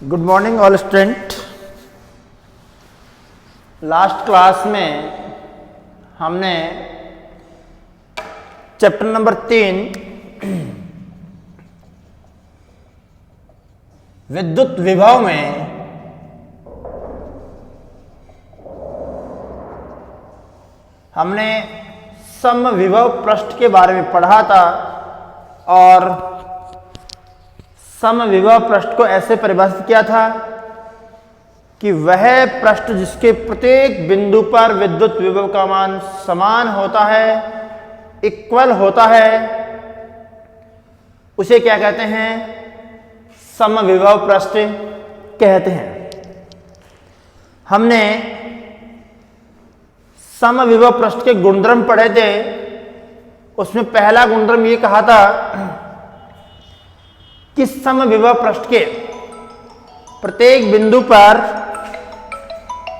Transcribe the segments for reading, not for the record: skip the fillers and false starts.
Good morning all student. Last class में हमने chapter number 3 विद्युत विभव में हमने समविभव पृष्ठ के बारे में पढ़ा था और समविभव पृष्ठ को ऐसे परिभाषित किया था कि वह पृष्ठ जिसके प्रत्येक बिंदु पर विद्युत विभव का मान समान होता है, इक्वल होता है, उसे क्या कहते हैं? समविभव पृष्ठ कहते हैं। हमने समविभव पृष्ठ के गुणधर्म पढ़े थे। उसमें पहला गुणधर्म ये कहा था कि समविभव पृष्ठ के प्रत्येक बिंदु पर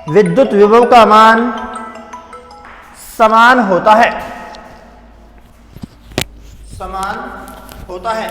विद्युत विभव का मान समान होता है, समान होता है।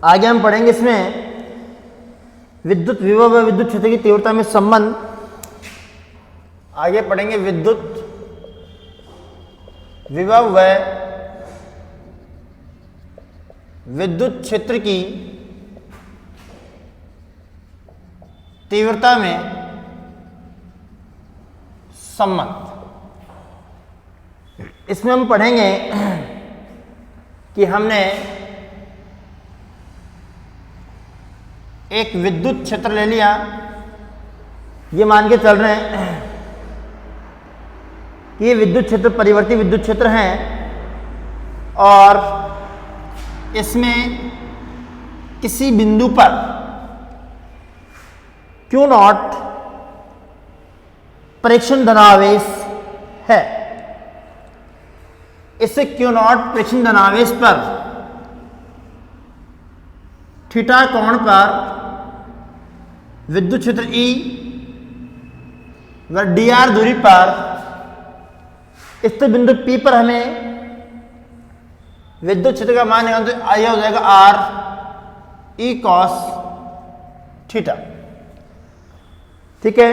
आगे हम पढ़ेंगे इसमें विद्युत विभव व विद्युत क्षेत्र की तीव्रता में संबंध। आगे पढ़ेंगे विद्युत विभव व विद्युत क्षेत्र की तीव्रता में संबंध। इसमें हम पढ़ेंगे कि हमने एक विद्युत क्षेत्र ले लिया, ये मान के चल रहे हैं कि ये विद्युत क्षेत्र परिवर्ती विद्युत क्षेत्र हैं और इसमें किसी बिंदु पर Q0 परीक्षण धनावेश है। इससे Q0 परीक्षण धनावेश पर थीटा कोण पर विद्युत क्षेत्र E व dr दूरी पर स्थित बिंदु P पर हमें विद्युत क्षेत्र का मान निकालना, तो आया हो जाएगा R E cos थीटा। ठीक है।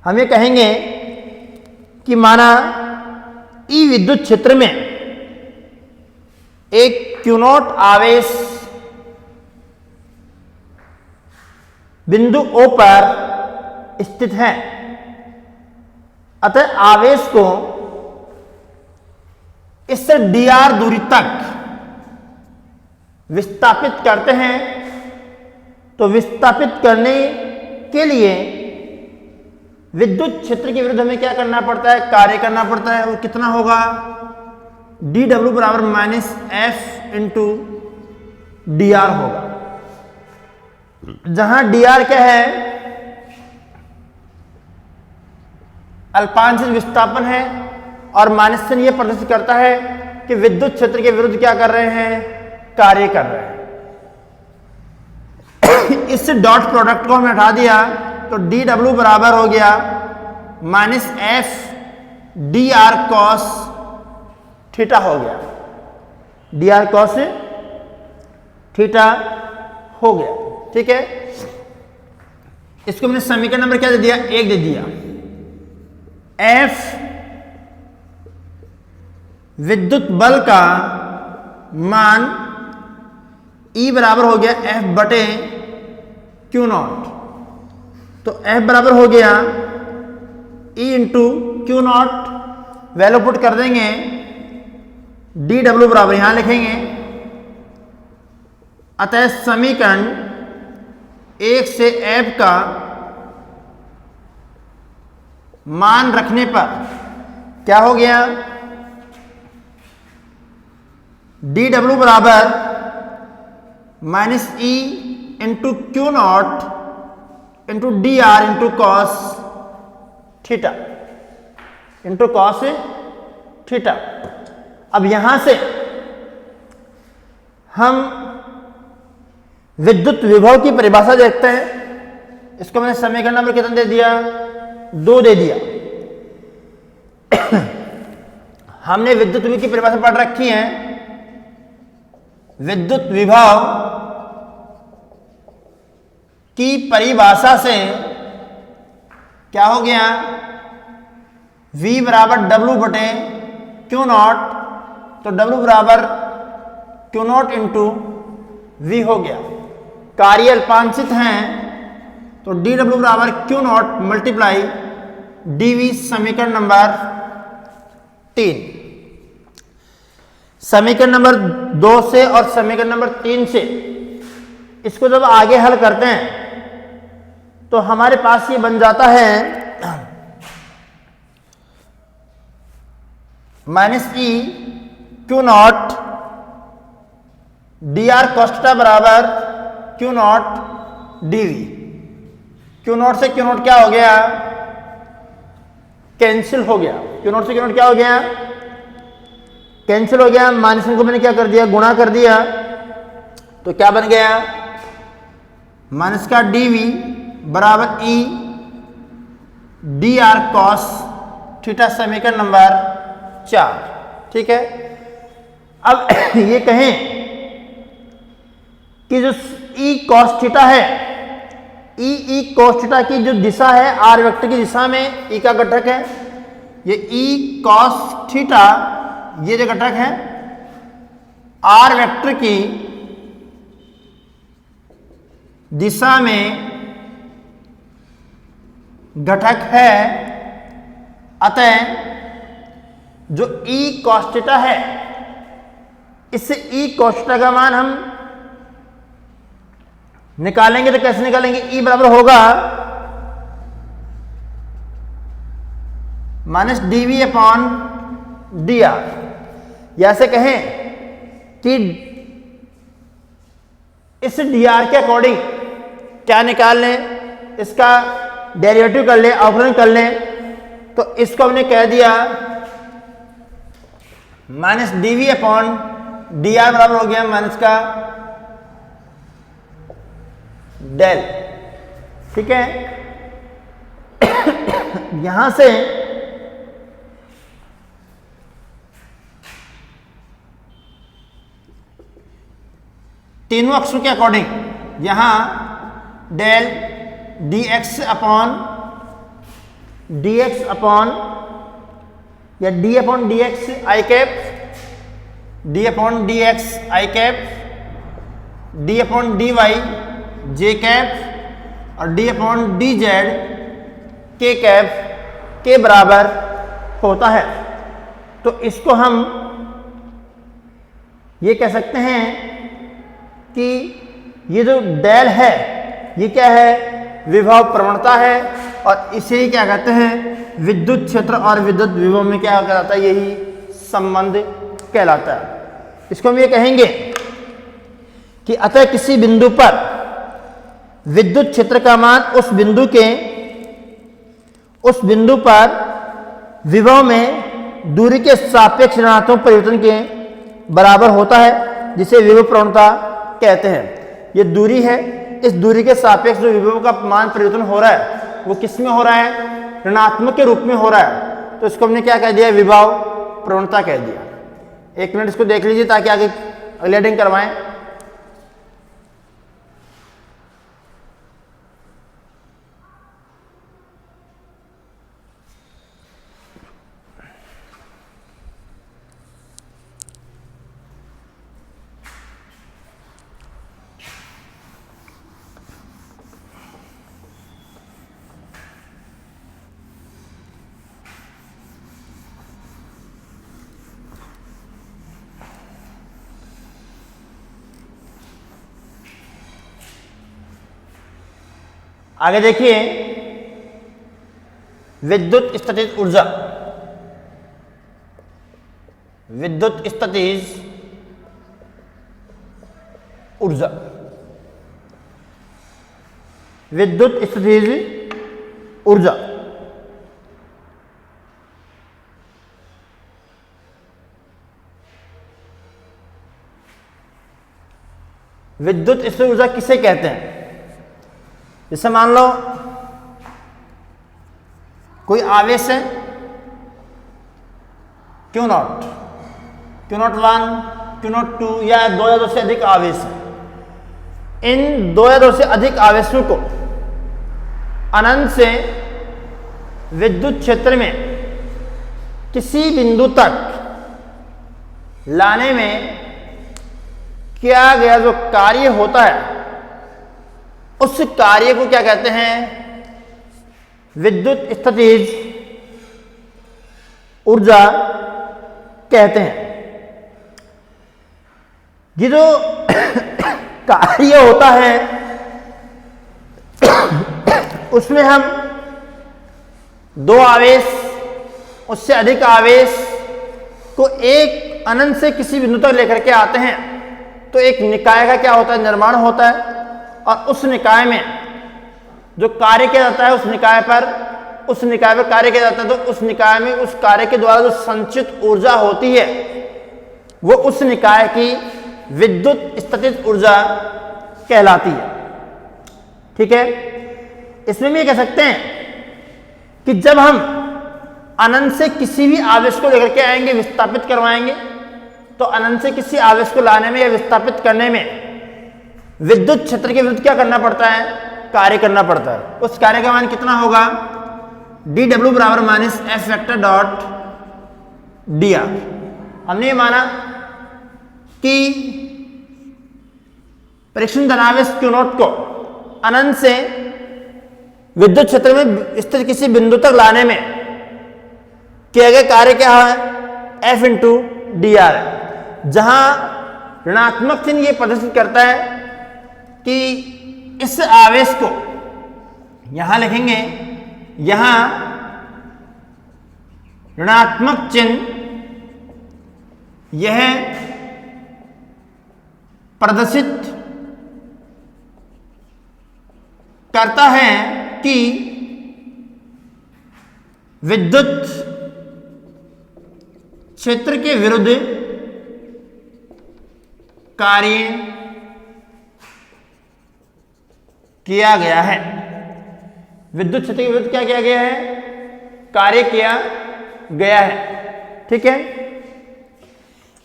हम ये कहेंगे कि माना E विद्युत क्षेत्र में एक Q0 आवेश बिंदु O पर स्थित है, अतः आवेश को इससे dr दूरी तक विस्थापित करते हैं। तो विस्थापित करने के लिए विद्युत क्षेत्र के विरुद्ध हमें क्या करना पड़ता है? कार्य करना पड़ता है। और कितना होगा? dw बराबर माइनस एफ इंटू dr होगा, जहां dr क्या है? अल्पांशिक विस्थापन है और माइनस से यह प्रदर्शित करता है कि विद्युत क्षेत्र के विरुद्ध क्या कर रहे हैं? कार्य कर रहे हैं। इस डॉट प्रोडक्ट को हमने हटा दिया तो dw बराबर हो गया minus F D R cos theta हो गया, dr cos थीटा हो गया। ठीक है, इसको मैंने समीकरण नंबर क्या दे दिया, 1 दे दिया। F विद्युत बल का मान E बराबर हो गया F बटे क्यू नॉट। तो F बराबर हो गया E into Q not, value put कर देंगे, डी डब्ल्यू बराबर यहां लिखेंगे। अतः समीकरण 1 से F का मान रखने पर क्या हो गया, डी डब्ल्यू बराबर minus E into Q not into D R into cos theta into cos theta. अब यहां से हम विद्युत विभव की परिभाषा देखते हैं। इसको मैंने समीकरण नंबर कितना दे दिया, 2 दे दिया। हमने विद्युत विभव की परिभाषा पढ़ रखी है। विद्युत विभव की परिभाषा से क्या हो गया, V बराबर W बटे क्यू नॉट, तो W बराबर क्यू नॉट इंटू V हो गया। कार्य अल्पांशित हैं तो dW बराबर क्यू नॉट मल्टीप्लाई dV। समीकरण नंबर 3। समीकरण नंबर 2 से और समीकरण नंबर 3 से इसको जब आगे हल करते हैं तो हमारे पास ये बन जाता है minus E Q naught D R cos theta बराबर Q naught D V. Q naught से क्यू नॉट क्या हो गया, कैंसिल हो गया। क्यू नॉट से क्यू नॉट क्या हो गया, कैंसिल हो गया। माइनस को मैंने क्या कर दिया, गुणा कर दिया, तो क्या बन गया, माइनस का डीवी बराबर E D R cos theta. समीकरण नंबर 4। ठीक है, अब ये कहें कि जो ई कॉस थीटा है, ई कॉस थीटा की जो दिशा है आर वेक्टर की दिशा में ई का घटक है, ये ई कॉस थीटा ये जो घटक है आर वेक्टर की दिशा में घटक है। अतः जो ई कॉस थीटा है, इससे ई कॉस थीटा का मान हम निकालेंगे तो कैसे निकालेंगे, ई बराबर होगा minus dV upon d r. या से कहें कि इस डी आर के अकॉर्डिंग क्या निकाल लें, इसका डेरिवेटिव कर लें, अवकलन कर लें, तो इसको हमने कह दिया minus dV upon d r बराबर हो गया माइनस का डेल। ठीक है, यहां से तीनों अक्षरों के अकॉर्डिंग यहां डेल डी एक्स अपॉन या D upon D X I cap, D upon D X I cap, D upon D Y J cap और D upon D Z K cap के बराबर होता है। तो इसको हम ये कह सकते हैं कि ये जो डेल है ये क्या है, विभव प्रवणता है, और इसे ही क्या कहते हैं, विद्युत क्षेत्र और विद्युत विभव में क्या कहलाता है, यही संबंध कहलाता है। इसको हम ये कहेंगे कि अतः किसी बिंदु पर विद्युत क्षेत्र का मान उस बिंदु पर विभव में दूरी के सापेक्ष ऋणात्मक परिवर्तन के बराबर होता है, जिसे विभव प्रवणता कहते हैं। ये दूरी है, इस दूरी के सापेक्ष जो विभव का मान परिवर्तन हो रहा है वो किस में हो रहा है, ऋणात्मक के रूप में हो रहा है। तो इसको हमने क्या कह दिया, विभव प्रवणता कह दिया। एक मिनट इसको देख लीजिए ताकि आगे अगली हेडिंग करवाएं। आगे देखिए, विद्युत स्थितिज ऊर्जा, विद्युत स्थितिज ऊर्जा, विद्युत स्थितिज ऊर्जा। विद्युत स्थितिज ऊर्जा किसे कहते हैं? जैसे मान लो कोई आवेश है Q0, Q01, Q02 या 2 या 2 से अधिक आवेश है। इन 2 या 2 से अधिक आवेशों को अनंत से विद्युत क्षेत्र में किसी बिंदु तक लाने में किया गया जो कार्य होता है, उस कार्य को क्या कहते हैं? विद्युत स्थितिज ऊर्जा कहते हैं। ये जो कार्य होता है उसमें हम 2 आवेश, उससे अधिक आवेश को एक अनंत से किसी बिंदु तक लेकर के आते हैं, तो एक निकाय का क्या होता है? निर्माण होता है। और उस निकाय में जो कार्य किया जाता है, उस निकाय पर कार्य किया जाता है, तो उस निकाय में उस कार्य के द्वारा जो संचित ऊर्जा होती है वो उस निकाय की विद्युत स्थितिज ऊर्जा कहलाती है। ठीक है, इसमें भी ये कह सकते हैं कि जब हम अनंत से किसी भी आवेश को लेकर के आएंगे, विस्थापित करवाएंगे, तो अनंत से किसी आवेश को लाने में या विस्थापित करने में विद्युत क्षेत्र के विरुद्ध क्या करना पड़ता है? कार्य करना पड़ता है। उस कार्य का मान कितना होगा? dw बराबर minus F vector dot dr। हमने ये माना कि परीक्षण धनावेश Q0 को अनंत से विद्युत क्षेत्र में स्थित किसी बिंदु तक लाने में किया गया कार्य क्या है? F इंटू dr है, जहां ऋणात्मक चिन्ह ये प्रदर्शित करता है कि इस आवेश को यहां लिखेंगे, यहां ऋणात्मक चिन्ह यह प्रदर्शित करता है कि विद्युत क्षेत्र के विरुद्ध कार्य किया गया है। विद्युत क्षेत्र के विरुद्ध क्या किया गया है? कार्य किया गया है। ठीक है,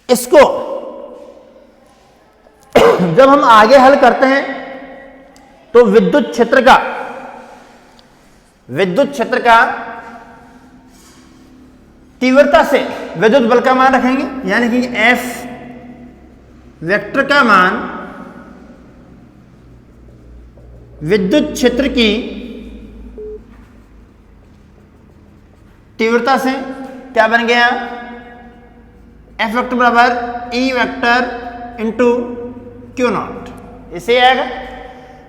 इसको जब हम आगे हल करते हैं तो विद्युत क्षेत्र का तीव्रता से विद्युत बल का मान रखेंगे, यानी कि F वेक्टर का मान विद्युत क्षेत्र की तीव्रता से क्या बन गया? F वेक्टर बराबर E वेक्टर इंटू Q0। इसे आएगा,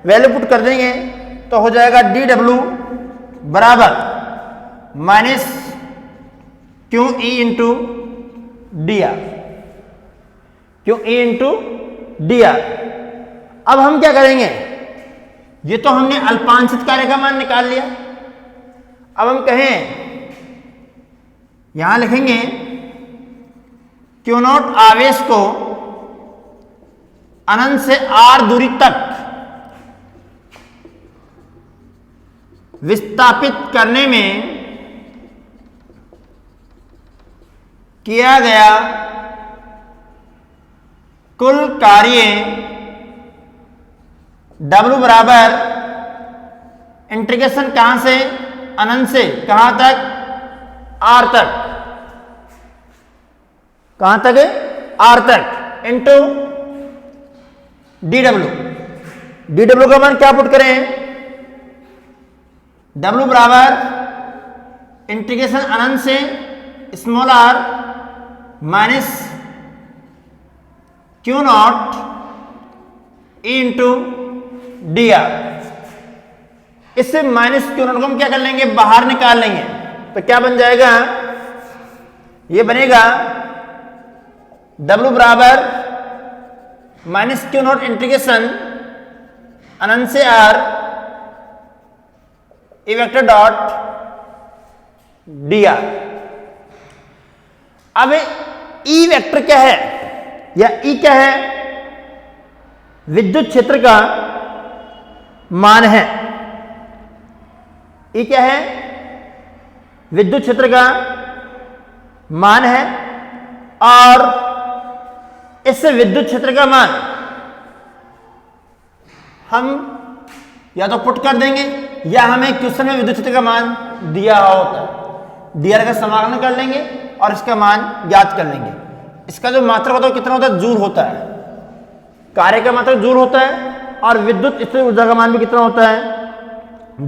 वैल्यू पुट कर देंगे तो हो जाएगा dw बराबर minus QE into dr, QE into dr। अब हम क्या करेंगे? ये तो हमने अल्पांशित कार्य का मान निकाल लिया। अब हम कहें, यहां लिखेंगे Q0 आवेश को अनंत से r दूरी तक विस्थापित करने में किया गया कुल कार्य W बराबर इंटीग्रेशन कहां से, अनंत से कहां तक, R तक, कहां तक है, R तक, इंटू DW का मान क्या पुट करें, W बराबर इंटीग्रेशन अनंत से small r minus Q not E into D R. इससे माइनस क्यू नॉट को हम क्या कर लेंगे, बाहर निकाल लेंगे, तो क्या बन जाएगा, ये बनेगा W बराबर माइनस क्यू नॉट इंटीग्रेशन अनंत से r E vector dot D R. अब ई वेक्टर क्या है या ई क्या है, विद्युत क्षेत्र का मान है। ई क्या है, विद्युत क्षेत्र का मान है, और इससे विद्युत क्षेत्र का मान हम या तो पुट कर देंगे या हमें क्वेश्चन में विद्युत क्षेत्र का मान दिया होता है, दिया का समाकलन कर लेंगे और इसका मान ज्ञात कर लेंगे। इसका जो मात्रक होता है कितना होता है, जूल होता है, कार्य का मात्रक जूल होता है, और विद्युत स्थिर ऊर्जा का मान भी कितना होता है,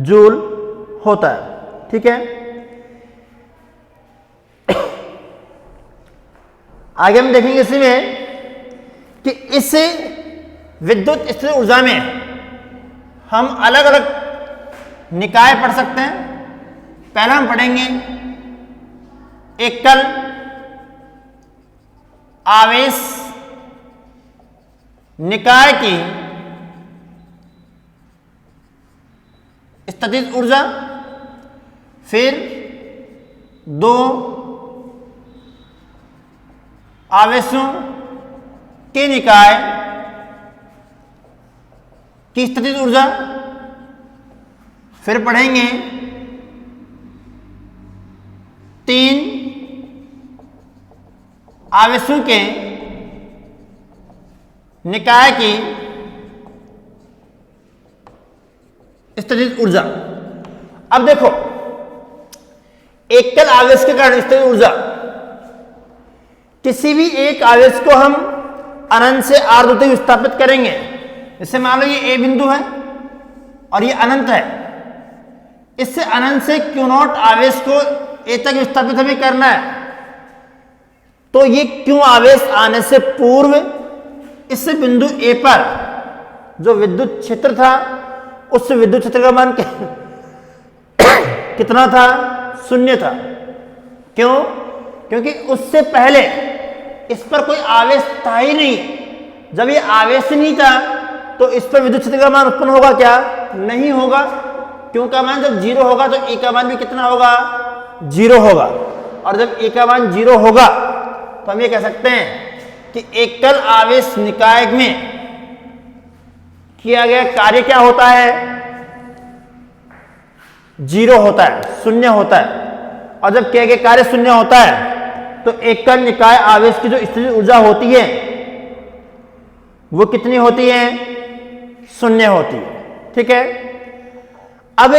जूल होता है। ठीक है, आगे हम देखेंगे इसी में कि इस विद्युत स्थिर ऊर्जा में हम अलग अलग निकाय पढ़ सकते हैं। पहला हम पढ़ेंगे एकल आवेश निकाय की स्थितिज ऊर्जा, फिर दो आवेशों के निकाय की स्थितिज ऊर्जा, फिर पढ़ेंगे तीन आवेशों के निकाय की स्थितिज ऊर्जा। अब देखो, एकल आवेश के कारण स्थितिज ऊर्जा, किसी भी एक आवेश को हम अनंत से r दूर तक विस्थापित करेंगे। जैसे मान लो ये a बिंदु है और ये अनंत है, इससे अनंत से q नॉट आवेश को a तक विस्थापित हमें करना है, तो ये q आवेश आने से पूर्व इस बिंदु a पर जो विद्युत क्षेत्र था, उस विद्युत क्षेत्र का मान कितना था, शून्य था। क्यों? क्योंकि उससे पहले इस पर कोई आवेश था ही नहीं। जब ये आवेश नहीं था तो इस पर विद्युत क्षेत्र का मान उत्पन्न होगा क्या, नहीं होगा। क्यों का मान जब जीरो होगा तो ए का मान भी कितना होगा, जीरो होगा। और जब ए का मान जीरो होगा तो हम ये कह सकते हैं कि एकल आवेश निकाय में किया गया कार्य क्या होता है, जीरो होता है, शून्य होता है। और जब किया गया कार्य शून्य होता है तो एकल निकाय आवेश की जो स्थितिज ऊर्जा होती है वो कितनी होती है, शून्य होती है। ठीक है, अब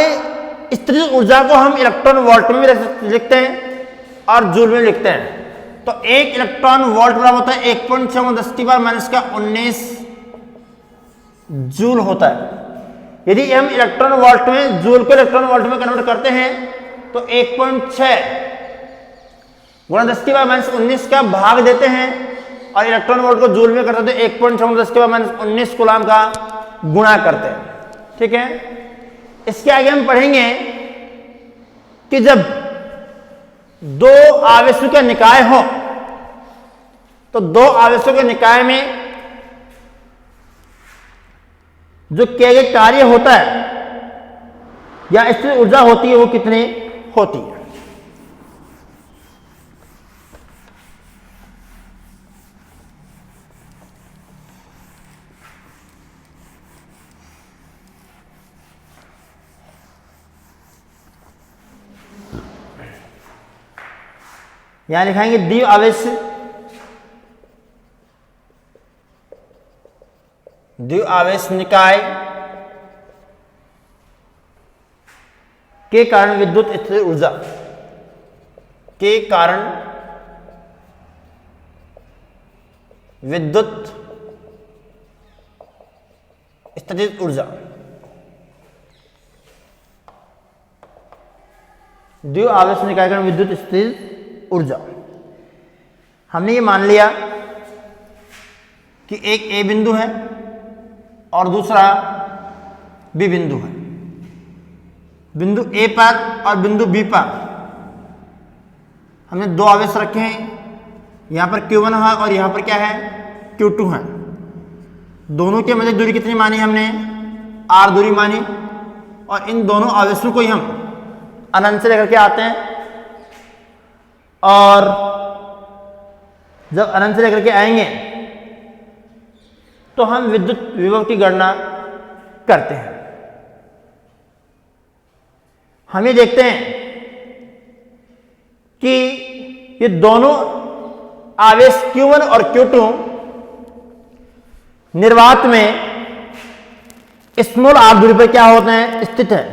स्थितिज ऊर्जा को हम इलेक्ट्रॉन वोल्ट में भी लिखते हैं और जूल में लिखते हैं। तो एक इलेक्ट्रॉन वोल्ट बराबर होता है 1.6 जूल होता है। यदि हम इलेक्ट्रॉन वोल्ट में जूल को इलेक्ट्रॉन वोल्ट में कन्वर्ट करते हैं तो 1.6 गुणा 10⁻⁻19 का भाग देते हैं और इलेक्ट्रॉन वोल्ट को जूल में करते हैं तो 1.6 कूलाम का गुणा करते हैं। ठीक है, इसके आगे हम पढ़ेंगे कि जब दो आवेशों का निकाय हो तो दो आवेशों के निकाय में जो किया गया कार्य होता है या स्थितिज ऊर्जा होती है वो कितनी होती है। यहां लिखाएंगे द्वि आवेश द्विआवेश निकाय के कारण विद्युत स्थितिज ऊर्जा के कारण विद्युत स्थितिज ऊर्जा द्विआवेश निकाय के कारण विद्युत स्थितिज ऊर्जा। हमने ये मान लिया कि एक ए बिंदु है और दूसरा बी बिंदु है। बिंदु ए पर और बिंदु बी पर हमने दो आवेश रखे हैं, यहां पर Q1 है और यहां पर क्या है Q2 है। दोनों के मध्य दूरी कितनी मानी हमने, R दूरी मानी, और इन दोनों आवेशों को ही हम अनंत से लेकर के आते हैं, और जब अनंत से लेकर के आएंगे तो हम विद्युत विभव की गणना करते हैं। हम ये देखते हैं कि ये दोनों आवेश Q1 और Q2 निर्वात में स्मॉल r दूरी पर क्या होते हैं, स्थित है।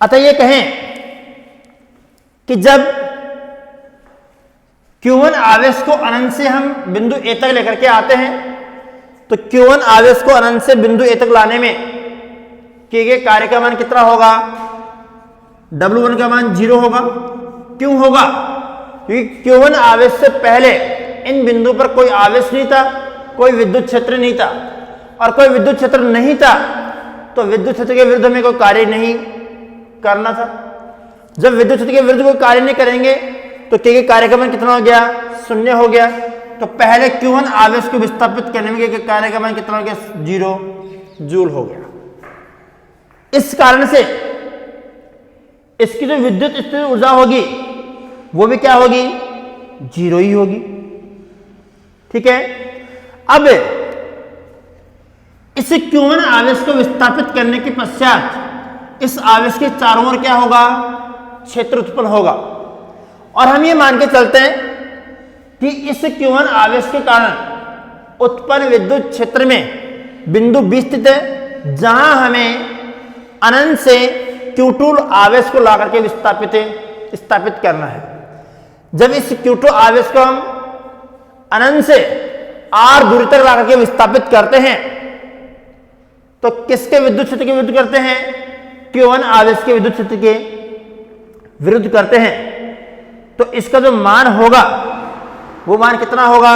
अतः ये कहें कि जब Q1 आवेश को अनंत से हम बिंदु A तक लेकर के आते हैं तो Q1 आवेश को अनंत से बिंदु A तक लाने में किए गए कार्य का मान कितना होगा, W1 का मान 0 होगा। क्यों होगा, क्योंकि Q1 आवेश से पहले इन बिंदु पर कोई आवेश नहीं था, कोई विद्युत क्षेत्र नहीं था, और कोई विद्युत क्षेत्र नहीं था तो विद्युत क्षेत्र के विरुद्ध में कोई कार्य नहीं करना था। जब विद्युत क्षेत्र के विरुद्ध कोई कार्य नहीं करेंगे तो किए गए कार्य का मान कितना हो गया, 0 हो गया। तो पहले Q1 आवेश को विस्थापित करने में किए गए कार्य का मान कितना हो गया, 0 जूल हो गया। इस कारण से इसकी जो विद्युत स्थितिज ऊर्जा होगी वो भी क्या होगी, 0 ही होगी। ठीक है, अब इस Q1 आवेश को विस्थापित करने के पश्चात इस आवेश के चारों ओर क्या होगा, क्षेत्र उत्पन्न होगा। और हम ये मान के चलते हैं कि इस Q1 आवेश के कारण उत्पन्न विद्युत क्षेत्र में बिंदु B स्थित है, जहां हमें अनंत से Q2 आवेश को ला करके स्थापित करना है। जब इस Q2 आवेश को हम अनंत से R दूरी तक ला करके विस्थापित करते हैं तो किसके विद्युत क्षेत्र के विरुद्ध करते हैं, Q1 आवेश के विद्युत क्षेत्र के विरुद्ध करते हैं। तो इसका जो मान होगा वो मान कितना होगा,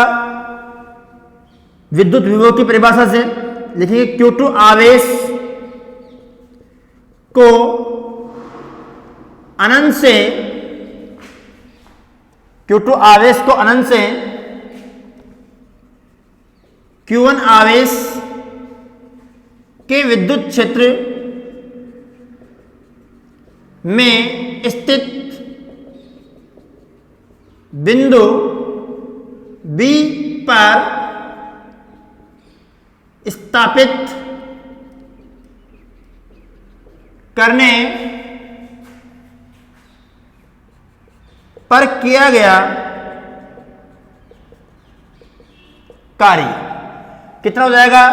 विद्युत विभव की परिभाषा से लिखेंगे Q2 आवेश को अनंत से Q2 आवेश को अनंत से Q1 आवेश के विद्युत क्षेत्र में स्थित बिंदु B पर स्थापित करने पर किया गया कार्य कितना हो जाएगा,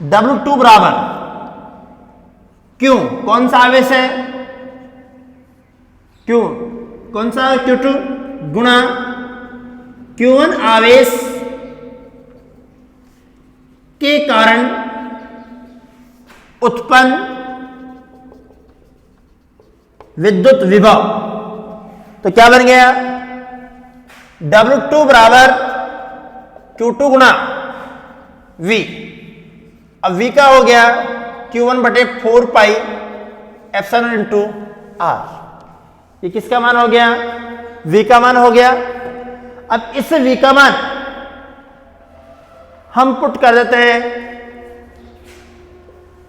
W2 बराबर, क्यों, कौन सा आवेश है, क्यों, कौन सा, Q2 गुणा Q1 आवेश के कारण उत्पन्न विद्युत विभव। तो क्या बन गया, W2 बराबर Q2 गुणा V। अब V का हो गया Q1 बटे 4 पाई एप्सिलॉन इंटू R। ये किसका मान हो गया, V का मान हो गया। अब इस V का मान हम पुट कर देते हैं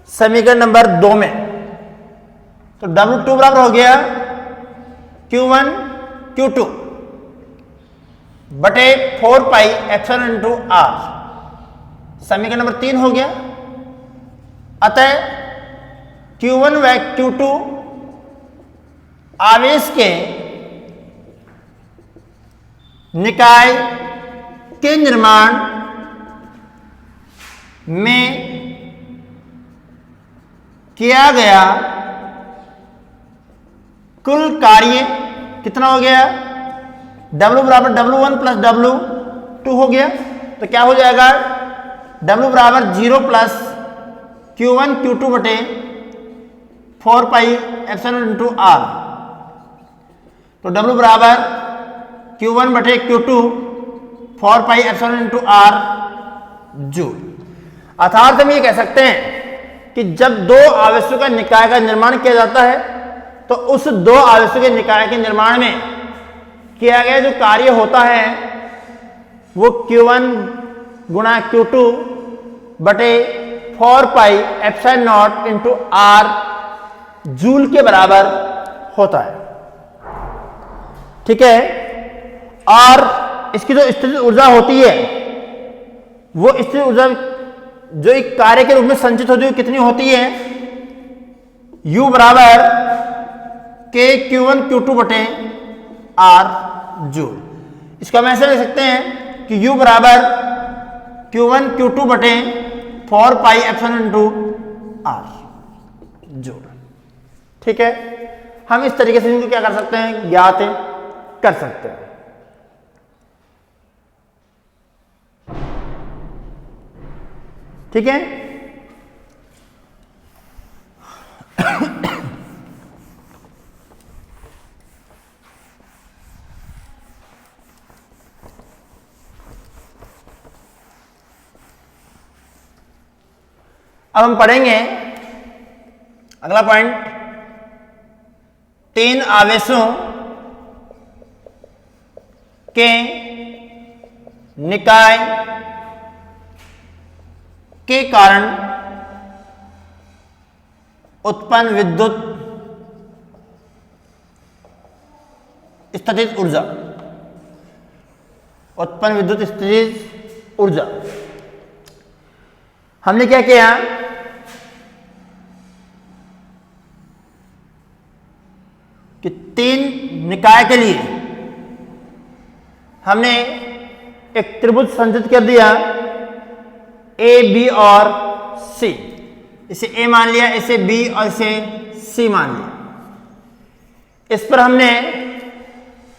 समीकरण नंबर 2 में। तो W2 बराबर हो गया Q1 Q2 बटे 4 पाई एप्सिलॉन इंटू R। समीकरण नंबर 3 हो गया। अतः Q1 व Q2 आवेश के निकाय के निर्माण में किया गया कुल कार्य कितना हो गया, W बराबर W1 प्लस W2 हो गया। तो क्या हो जाएगा, W बराबर 0 प्लस Q1 Q2 बटे 4 पाई एप्सिलॉन इंटू R। तो W बराबर Q1 बटे Q2 4 pi epsilon into R joule. अर्थात हम ये कह सकते हैं कि जब दो आवेशों का निकाय का निर्माण किया जाता है तो उस दो आवेशों के निकाय के निर्माण में किया गया जो कार्य होता है वो Q1 गुणा Q2 बटे 4 pi epsilon not into R joule के बराबर होता है। ठीक है, और इसकी जो स्थितिज ऊर्जा होती है वो स्थितिज ऊर्जा जो एक कार्य के रूप में संचित होती है कितनी होती है, U बराबर K Q1 Q2 बटे R जूल। इसको हम ऐसे लिख सकते हैं कि U बराबर Q1 Q2 बटे 4 pi epsilon into R joule. ठीक है, हम इस तरीके से इनको क्या कर सकते हैं, ज्ञात कर सकते हैं। ठीक है, अब हम पढ़ेंगे अगला पॉइंट, 3 आवेशों के निकाय के कारण उत्पन्न विद्युत स्थितिज ऊर्जा, उत्पन्न विद्युत स्थितिज ऊर्जा। हमने क्या किया कि 3 निकाय के लिए हमने एक त्रिभुज संचित कर दिया ए, बी और सी। इसे ए मान लिया, इसे बी और इसे सी मान लिया। इस पर हमने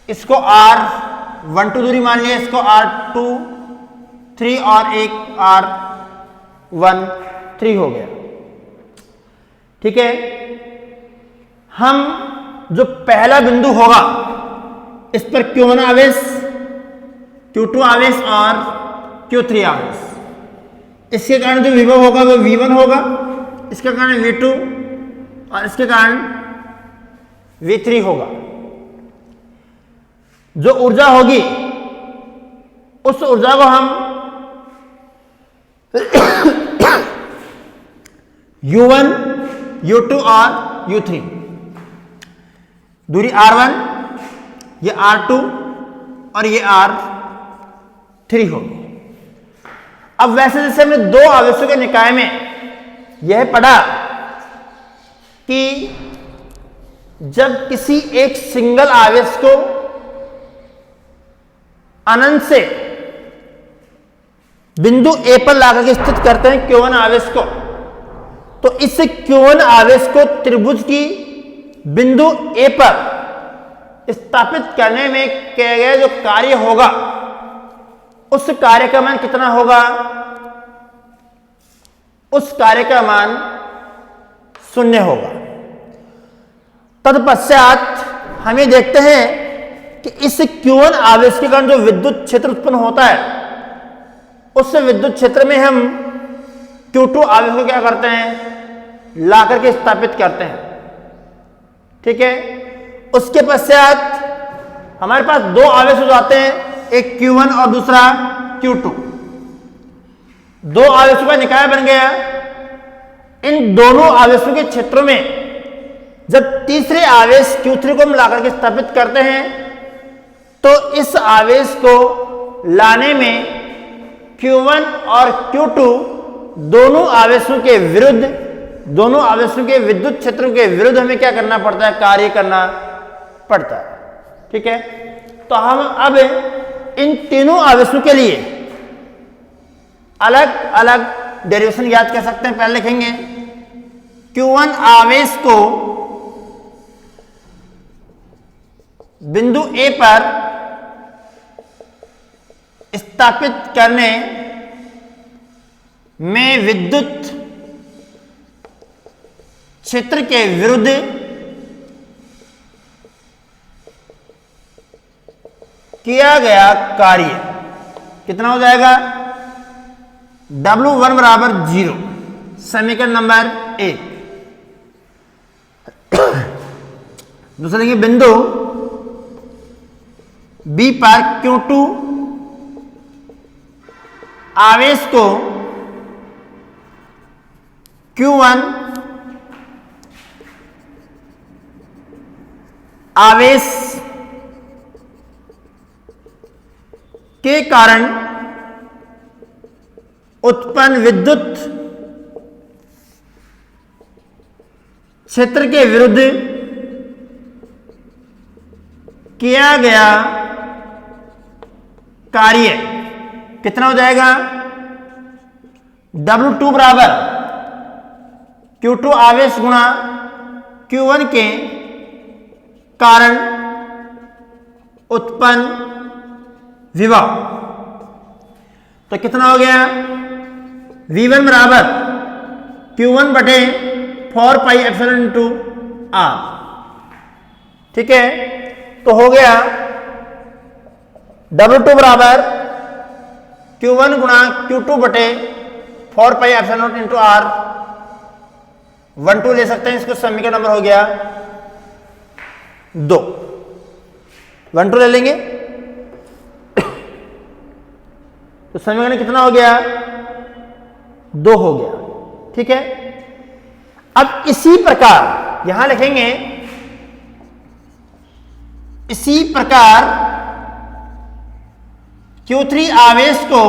इसको R12 दूरी मान लिया, इसको R23 और एक R13 हो गया। ठीक है, हम जो पहला बिंदु होगा इस पर Q1 आवेश, Q2 आवेश और Q3 आवेश, इसके कारण जो विभव होगा वो V1 होगा, इसके कारण V2 और इसके कारण V3 होगा। जो ऊर्जा होगी उस ऊर्जा को हम U1, U2 और U3, दूरी R1, ये R2 और ये R3 होगी। अब वैसे जैसे हमने 2 आवेशों के निकाय में यह पढ़ा कि जब किसी एक सिंगल आवेश को अनंत से बिंदु A पर लाकर के स्थित करते हैं Q1 आवेश को, तो इस Q1 आवेश को त्रिभुज की बिंदु A पर स्थापित करने में किया गया जो कार्य होगा उस कार्य का मान कितना होगा, उस कार्य का मान 0 होगा। तत्पश्चात हम ये देखते हैं कि इस Q1 आवेश के कारण जो विद्युत क्षेत्र उत्पन्न होता है उस विद्युत क्षेत्र में हम Q2 आवेश को क्या करते हैं, ला करके स्थापित करते हैं। ठीक है, उसके पश्चात हमारे पास 2 आवेश हो जाते हैं, एक Q1 और दूसरा Q2। 2 आवेशों का निकाय बन गया। इन दोनों आवेशों के क्षेत्रों में जब तीसरे आवेश Q3 को हम ला करके स्थापित करते हैं तो इस आवेश को लाने में Q1 और Q2 दोनों आवेशों के विरुद्ध, दोनों आवेशों के विद्युत क्षेत्रों के विरुद्ध हमें क्या करना पड़ता है, कार्य करना पड़ता है। ठीक है, तो हम अब इन तीनों आवेशों के लिए अलग अलग डेरिवेशन याद कर सकते हैं, पहले लिखेंगे Q1 आवेश को बिंदु A पर स्थापित करने में विद्युत क्षेत्र के विरुद्ध किया गया कार्य कितना हो जाएगा? W1 बराबर 0, समीकरण नंबर 1। दूसरा देखिए, बिंदु B पर Q2 आवेश को Q1 आवेश के कारण उत्पन्न विद्युत क्षेत्र के विरुद्ध किया गया कार्य कितना हो जाएगा? W2 बराबर Q2 आवेश गुणा Q1 के कारण उत्पन्न विभव। तो कितना हो गया? V1 बराबर Q1 बटे 4 पाई एप्सिलॉन इनटू R। ठीक है, तो हो गया W2 बराबर Q1 गुणा Q2 बटे 4 पाई एप्सिलॉन इनटू R। 1 2 ले सकते हैं इसको, समीकरण नंबर हो गया 2। 1 2 ले लेंगे तो समीकरण कितना हो गया? 2 हो गया। ठीक है, अब इसी प्रकार यहां लिखेंगे, इसी प्रकार Q3 आवेश को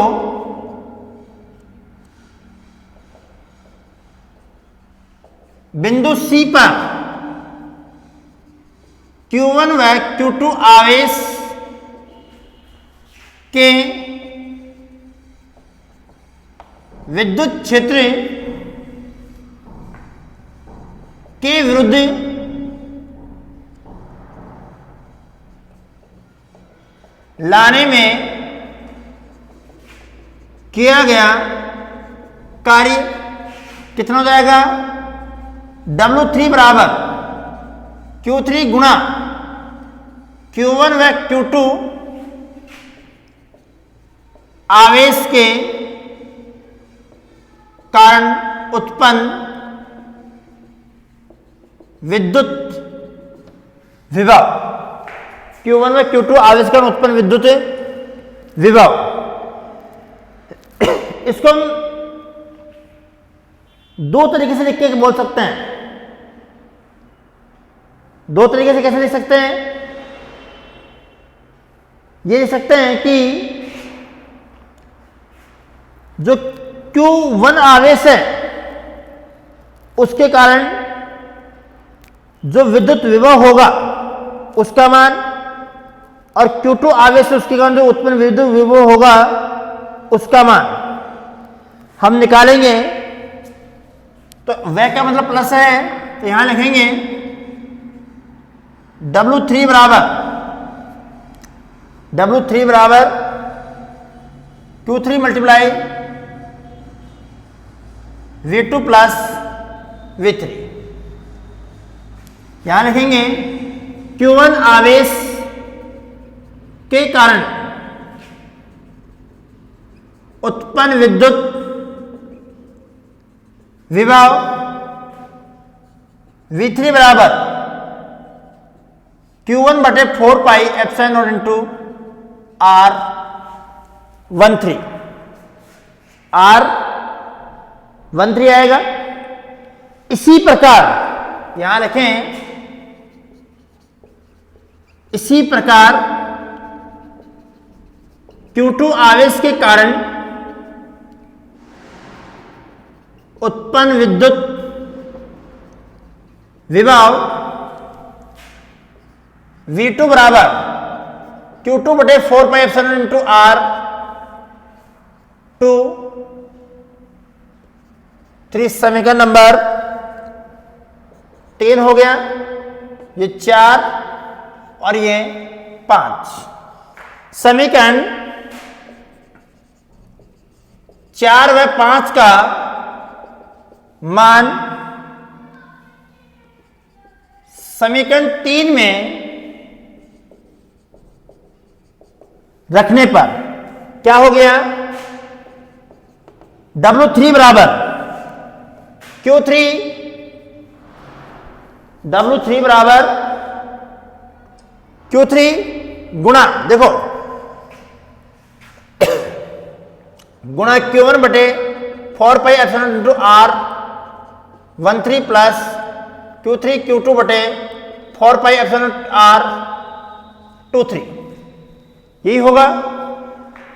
बिंदु C पर Q1 व Q2 आवेश के विद्युत क्षेत्र के विरुद्ध लाने में किया गया कार्य कितना हो जाएगा? W3 बराबर Q3 गुणा Q1 व Q2 आवेश के कारण उत्पन्न विद्युत विभव। Q1 व Q2 आवेश के कारण उत्पन्न विद्युत विभव, इसको हम दो तरीके से लिख के बोल सकते हैं। दो तरीके से कैसे लिख सकते हैं? ये लिख सकते हैं कि जो Q1 आवेश है उसके कारण जो विद्युत विभव होगा उसका मान, और Q2 आवेश से उसके कारण जो उत्पन्न विद्युत विभव होगा उसका मान हम निकालेंगे। तो वह का मतलब प्लस है, तो यहां लिखेंगे W3 बराबर Q3 multiply V2 plus V3। यहां लिखेंगे Q1 आवेश के कारण उत्पन्न विद्युत विभव V3 बराबर Q1 बटे 4 pi epsilon not into R13 आएगा। इसी प्रकार यहां लिखें, इसी प्रकार Q2 आवेश के कारण उत्पन्न विद्युत विभव V2 बराबर Q2 बटे 4 पाई एप्सिलॉन इंटू R2 3 समीकरण नंबर 3 हो गया, ये 4 और ये 5। समीकरण 4 व 5 का मान समीकरण 3 में रखने पर क्या हो गया? W3 बराबर Q3, W3 बराबर Q3 गुणा, देखो, गुणा Q1 बटे 4 pi epsilon into R13 plus Q3 Q2 बटे 4 पाई एप्सिलॉन R23, यही होगा।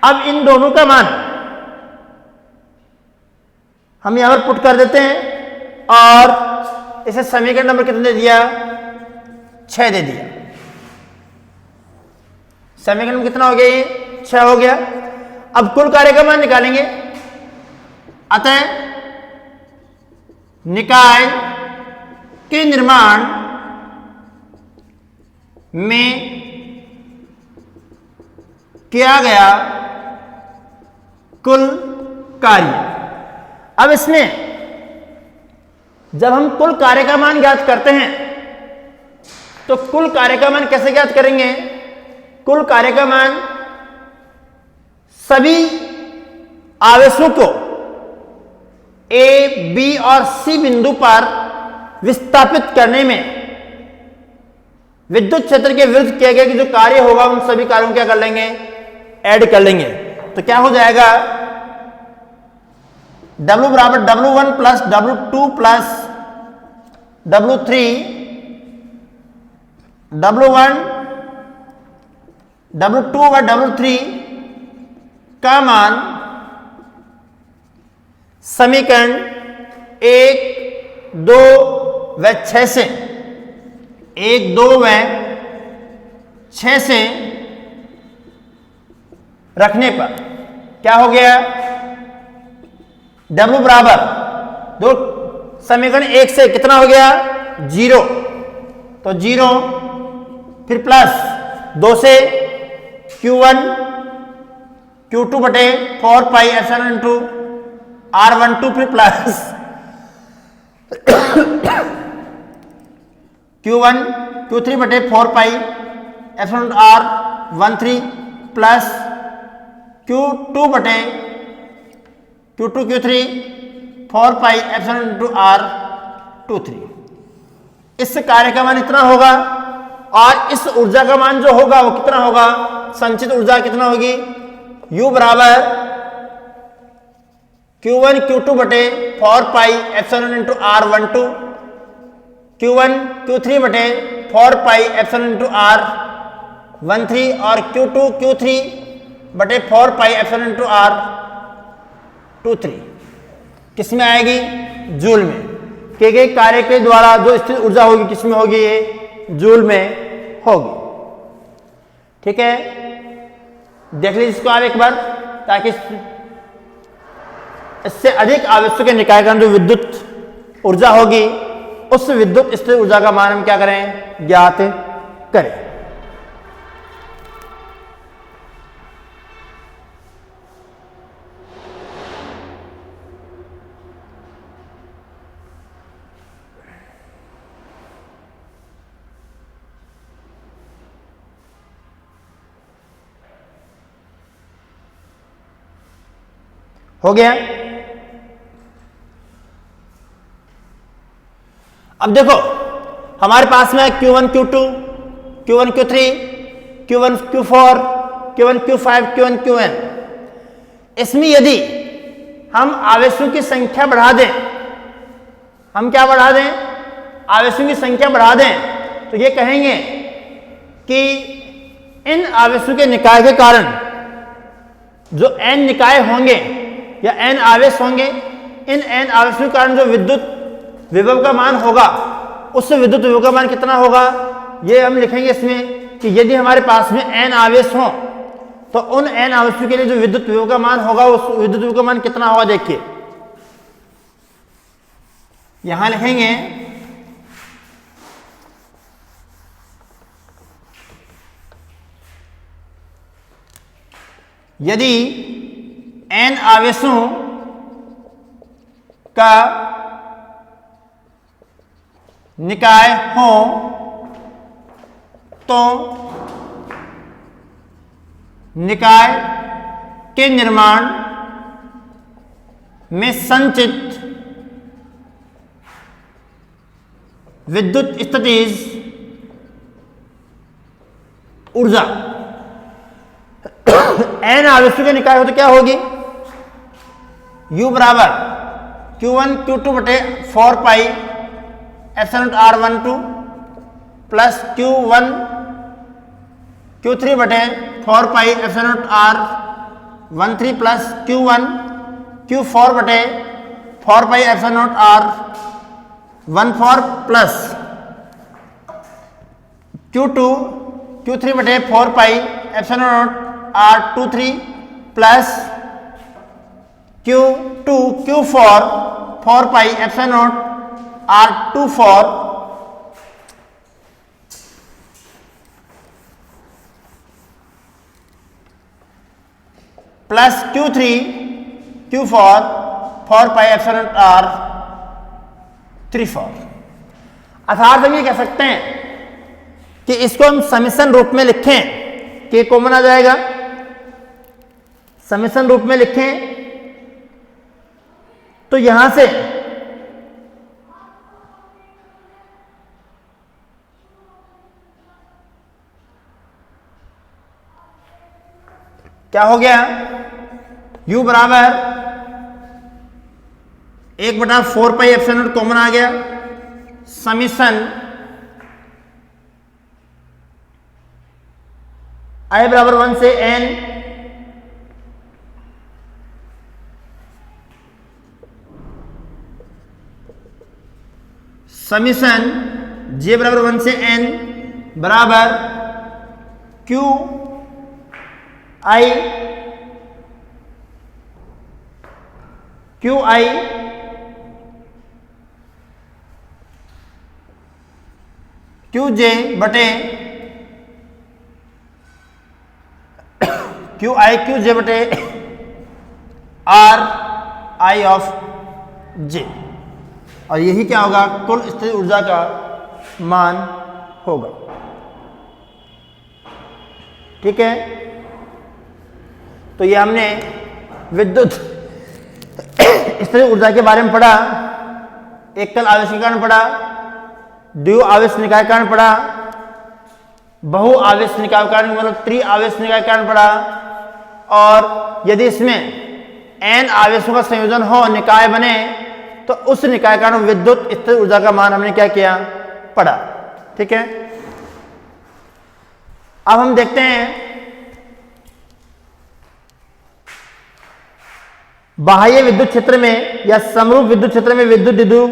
अब इन दोनों का मान हम यहां पर पुट कर देते हैं और इसे समीकरण नंबर कितने दे दिया? 6 दे दिया। समीकरण कितना हो गया? ये 6 हो गया। अब कुल कार्य का मान निकालेंगे। अतः निकाय के निर्माण में किया गया कुल कार्य। अब इसमें जब हम कुल कार्य का मान ज्ञात करते हैं तो कुल कार्य का मान कैसे ज्ञात करेंगे? कुल कार्य का मान सभी आवेशों को ए, बी और सी बिंदु पर विस्थापित करने में विद्युत क्षेत्र के विरुद्ध किया गया कि जो कार्य होगा उन सभी कार्यों को क्या कर लेंगे? ऐड कर लेंगे। तो क्या हो जाएगा? W बराबर W1 plus W2 plus W3, W1 W2 व W3 का मान समीकरण 1, 2 व 6 से 1, 2 व 6 से रखने पर क्या हो गया? W बराबर दो, समीकरण 1 से कितना हो गया? 0, तो 0, फिर प्लस 2 से Q1 Q2 बटे 4 पाई एप्सिलॉन इंटू R12, फिर प्लस Q1 Q3 बटे 4 pi epsilon R13 plus Q2 बटे Q2 Q3 4 pi epsilon into R23। इस कार्य का मान इतना होगा और इस ऊर्जा का मान जो होगा वो कितना होगा? संचित ऊर्जा कितना होगी? U बराबर Q1 Q2 बटे 4 pi epsilon into R12, Q1 Q3 बटे 4 पाई एप्सिलॉन इंटू R13 और Q2 Q3 बटे 4 पाई एप्सिलॉन इंटू R23 किस में आएगी? जूल में। किए गए कार्य के द्वारा जो स्थिर ऊर्जा होगी किस में होगी? ये जूल में होगी। ठीक है, देख लीजिए इसको आप एक बार, ताकि इससे अधिक आवेशों के निकाय का जो विद्युत ऊर्जा होगी उस विद्युत स्थिर ऊर्जा का मान हम क्या करें? ज्ञात करें। हो गया। अब देखो हमारे पास में Q1 Q2 Q1 Q3 Q1 Q4 Q1 Q5 Q1 Qn, इसमें यदि हम आवेशों की संख्या बढ़ा दें, हम क्या बढ़ा दें? आवेशों की संख्या बढ़ा दें, तो ये कहेंगे कि इन आवेशों के निकाय के कारण जो n निकाय होंगे या n आवेश होंगे, इन n आवेशों के कारण जो विद्युत विभव का मान होगा उस विद्युत विभव का मान कितना होगा? ये हम लिखेंगे इसमें कि यदि हमारे पास में n आवेश हो तो उन n आवेशों के लिए जो विद्युत विभव का मान होगा उस विद्युत विभव का मान कितना होगा? देखिए यहां लिखेंगे यदि n आवेशों का निकाय हो तो निकाय के निर्माण में संचित विद्युत स्थितिज ऊर्जा n आवेशों के निकाय हो तो क्या होगी? U बराबर Q1 Q2 बटे 4 pi epsilon R12 plus Q1 Q3 बटे 4 pi epsilon R13 plus Q1 Q4 बटे 4 pi epsilon R14 plus Q2 Q3 बटे 4 pi epsilon R23 plus Q2 Q4 4 pi epsilon R24 plus Q3 Q4 4 pi epsilon R34। अर्थात हम ये कह सकते हैं कि इसको हम समेशन रूप में लिखें कि कॉमन आ जाएगा। समेशन रूप में लिखें तो यहां से क्या हो गया? U बराबर 1/4 पाई एप्सिलॉन कॉमन आ गया। समेशन I बराबर 1 से n समेशन j बराबर 1 से n बराबर Q I QJ बटे QJ बटे RI ऑफ J, और यही क्या होगा? कुल स्थिर ऊर्जा का मान होगा। ठीक है, तो ये हमने विद्युत स्थिर ऊर्जा के बारे में पढ़ा, एकल आवेश के कारण पढ़ा, द्वि आवेश निकाय कारण पढ़ा, बहु आवेश निकाय कारण मतलब त्रि आवेश निकाय कारण पढ़ा, और यदि इसमें n आवेशों का संयोजन हो, निकाय बने, तो उस निकाय कारण विद्युत स्थिर ऊर्जा का मान हमने क्या किया? पढ़ा। ठीक है, अब हम देखते हैं बाह्य विद्युत क्षेत्र में या समरूप विद्युत क्षेत्र में विद्युत द्विध्रुव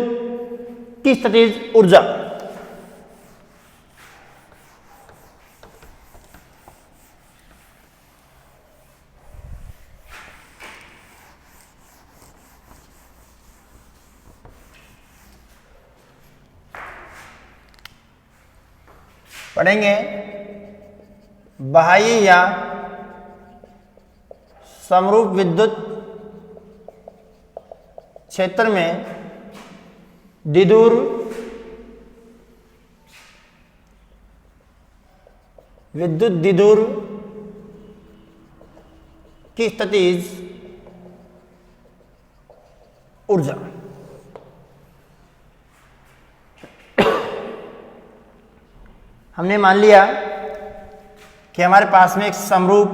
की स्थितिज ऊर्जा। पढ़ेंगे बाह्य या समरूप विद्युत क्षेत्र में द्विध्रुव विद्युत द्विध्रुव की स्थितिज ऊर्जा। हमने मान लिया कि हमारे पास में एक समरूप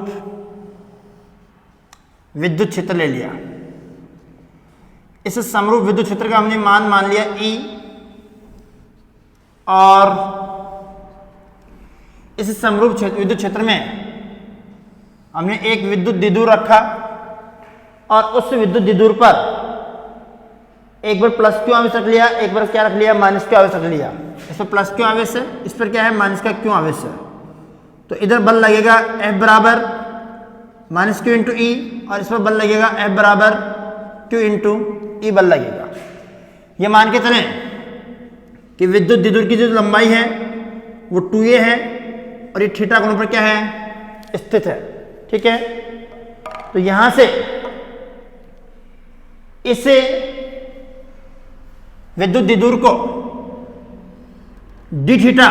विद्युत क्षेत्र ले लिया। इस समरूप विद्युत क्षेत्र का हमने मान लिया E, और इस समरूप विद्युत क्षेत्र में हमने एक विद्युत द्विध्रुव रखा, और उस विद्युत द्विध्रुव पर एक बार प्लस क्यू आवेश रख लिया, एक बार क्या रख लिया? माइनस क्यू आवेश रख लिया। इस पर प्लस क्यू आवेश है, इस पर क्या है? माइनस का क्यू आवेश है। तो इधर बल लगेगा F बराबर माइनस क्यू इंटू ई, और इस पर बल लगेगा F बराबर क्यू इंटू ई बल लगेगा। ये मान के चलें कि विद्युत द्विध्रुव की जो लंबाई है वो 2a है और ये थीटा कोण पर क्या है, स्थित है। ठीक है, तो यहां से इसे विद्युत द्विध्रुव को डी थीटा,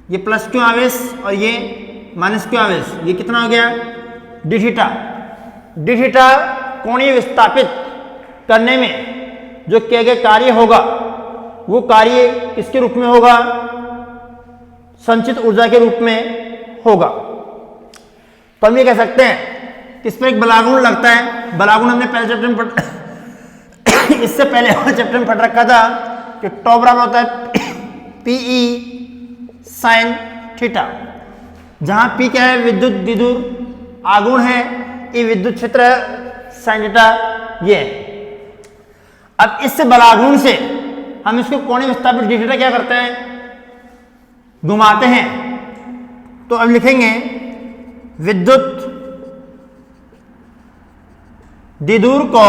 ये प्लस क्यू आवेश और ये माइनस क्यू आवेश, ये कितना हो गया, डी थीटा। डी थीटा कोणीय विस्थापित करने में जो किया गया कार्य होगा वो कार्य किसके रूप में होगा, संचित ऊर्जा के रूप में होगा। तो हम ये कह सकते हैं कि इस पर एक बलागुण लगता है। बलागुण हमने पहले चैप्टर में पढ़ इससे पहले चैप्टर में पढ़ रखा था कि टॉ बराबर होता है पीई साइन थीटा, जहां पी क्या है, विद्युत द्विध्रुव आघूर्ण है, ये विद्युत क्षेत्र है, साइन थीटा ये है। अब इस बलागुण से हम इसको कोणीय विस्थापित डी थीटा क्या करते हैं, घुमाते हैं। तो अब लिखेंगे विद्युत द्विध्रुव को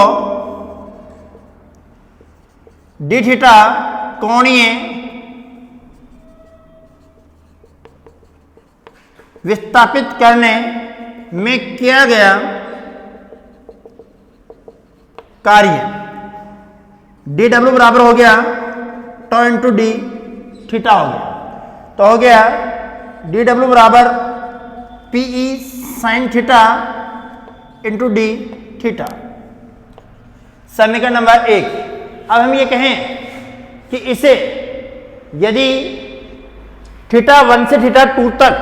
डी थीटा कोणीय विस्थापित करने में किया गया कार्य डी डब्ल्यू बराबर हो गया टॉ इंटू डी थीटा हो गया। तो हो गया डी डब्ल्यू बराबर pE sine theta into d theta, समीकरण नंबर 1। अब हम ये कहें कि इसे यदि थीटा 1 से थीटा 2 तक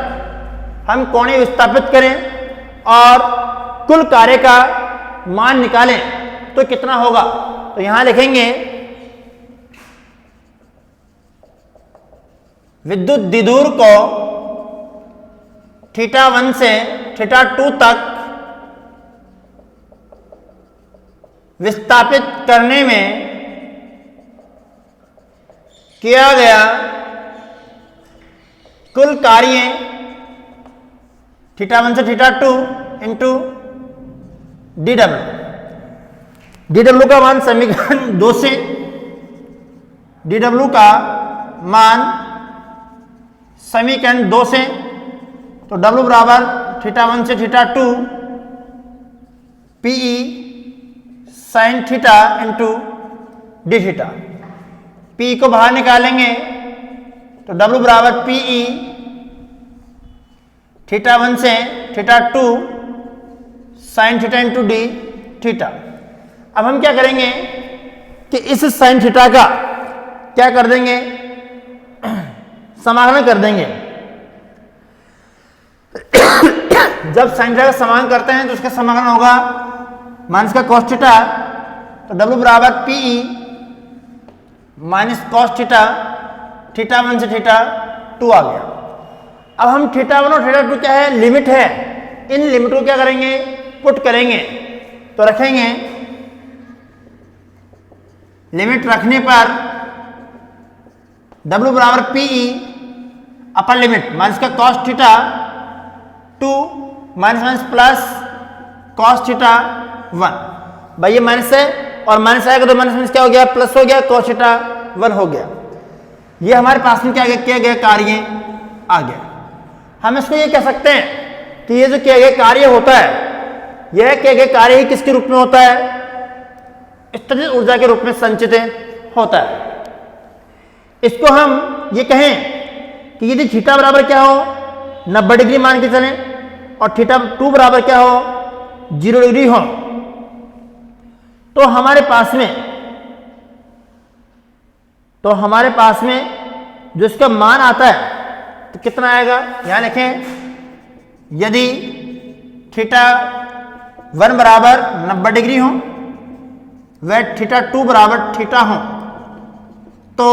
हम कोणीय विस्थापित करें और कुल कार्य का मान निकालें तो कितना होगा। तो यहां लिखेंगे विद्युत द्विध्रुव को थीटा 1 से थीटा 2 तक विस्थापित करने में किया गया कुल कार्य थीटा 1 से theta 2 into D W. D W का मान समीकरण 2 से, डी डब्ल्यू का मान समीकरण 2 से, तो डब्ल्यू बराबर थीटा 1 से theta 2 pE sine theta into d theta. P को बाहर निकालेंगे तो डब्ल्यू बराबर पीई थीटा 1 से theta 2 sign theta into d theta. अब हम क्या करेंगे कि इस साइन थीटा का क्या कर देंगे, समाकलन कर देंगे। जब साइन थीटा का समाकलन करते हैं तो उसका समाकलन होगा माइनस का कॉस थीटा, तो डब्ल्यू बराबर pE minus cos theta, theta 1 से थीटा 2 आ गया। अब हम थीटा 1 और थीटा 2 क्या है, लिमिट है, इन लिमिट को क्या करेंगे, पुट करेंगे। तो रखेंगे लिमिट रखने पर W बराबर पीई अपर लिमिट माइनस का cos theta 2 minus minus plus cos theta 1। भाई ये माइनस है और माइनस आएगा तो माइनस माइनस क्या हो गया, प्लस हो गया, कॉस थीटा 1 हो गया। ये हमारे पास में क्या किया गया कार्य आ गया। हम इसको ये कह सकते हैं कि ये जो किया गया कार्य होता है, यह किया गया कार्य ही किसके रूप में होता है, स्थितिज ऊर्जा के रूप में संचित होता है। इसको हम ये कहें कि यदि थीटा बराबर क्या हो 90 डिग्री मान के चलें और थीटा 2 बराबर क्या हो 0 डिग्री हो, तो हमारे पास में जो इसका मान आता है तो कितना आएगा, यहां लिखें यदि थीटा 1 बराबर 90 डिग्री हो व थीटा 2 बराबर थीटा हो, तो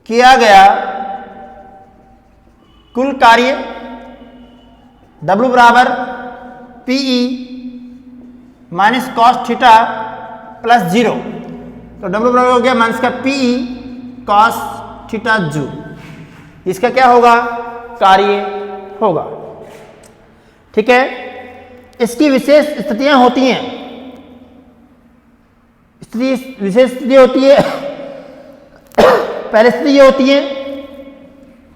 किया गया कुल कार्य W बराबर pE minus cos theta plus 0, तो W बराबर हो गया माइनस का पीई कॉस थीटा जू। इसका क्या होगा, कार्य होगा। ठीक है, इसकी विशेष स्थितियां होती हैं स्थिति विशेष स्थिति होती है। पहली स्थिति ये होती है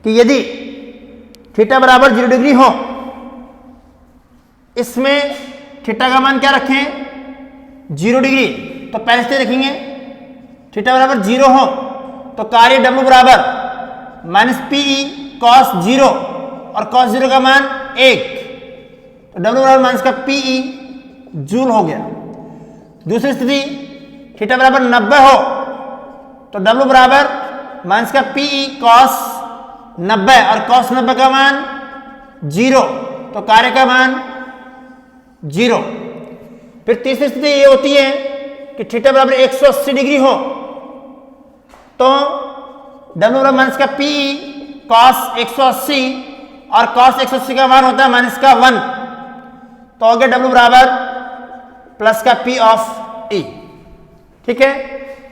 कि यदि थीटा बराबर 0 डिग्री हो, इसमें थीटा का मान क्या रखें 0 डिग्री, तो पहले स्थिति रखेंगे थीटा बराबर 0 हो तो कार्य W बराबर माइनस पीई कॉस 0 और कॉस 0 का मान 1, तो W बराबर माइनस का पीई जूल हो गया। दूसरी स्थिति थीटा बराबर 90 हो तो W बराबर माइनस का पीई कॉस 90 और कॉस 90 का मान 0, तो कार्य का मान 0। फिर तीसरी स्थिति ये होती है कि थीटा बराबर 180 डिग्री हो तो W बराबर माइनस का पीई कॉस 180 और कॉस 180 का मान होता है माइनस का 1, तो हो गया W बराबर प्लस का P ऑफ E। ठीक है,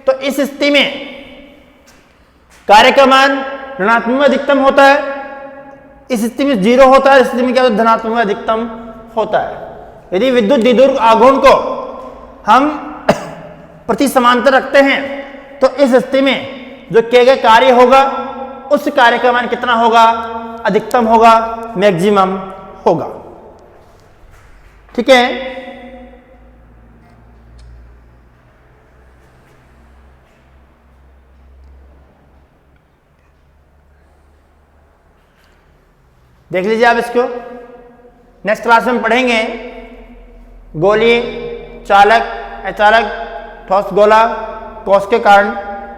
तो इस स्थिति में कार्य का मान ऋणात्मक में अधिकतम होता है, इस स्थिति में 0 होता है, इस स्थिति में क्या होता है धनात्मक में अधिकतम होता है। यदि विद्युत द्विध्रुव आघूर्ण को हम प्रति समांतर रखते हैं तो इस स्थिति में जो किए गए कार्य होगा उस कार्य का मान कितना होगा, अधिकतम होगा, मैक्सिमम होगा। ठीक है, देख लीजिए आप इसको। नेक्स्ट क्लास में पढ़ेंगे गोलीय, चालक, अचालक, ठोस गोला, कोश के कारण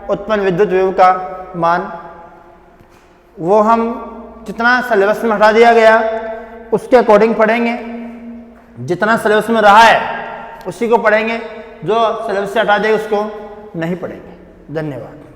उत्पन्न विद्युत विभव का मान। वो हम जितना सिलेबस में हटा दिया गया उसके अकॉर्डिंग पढ़ेंगे, जितना सिलेबस में रहा है उसी को पढ़ेंगे, जो सिलेबस से हटा दे उसको नहीं पढ़ेंगे। धन्यवाद।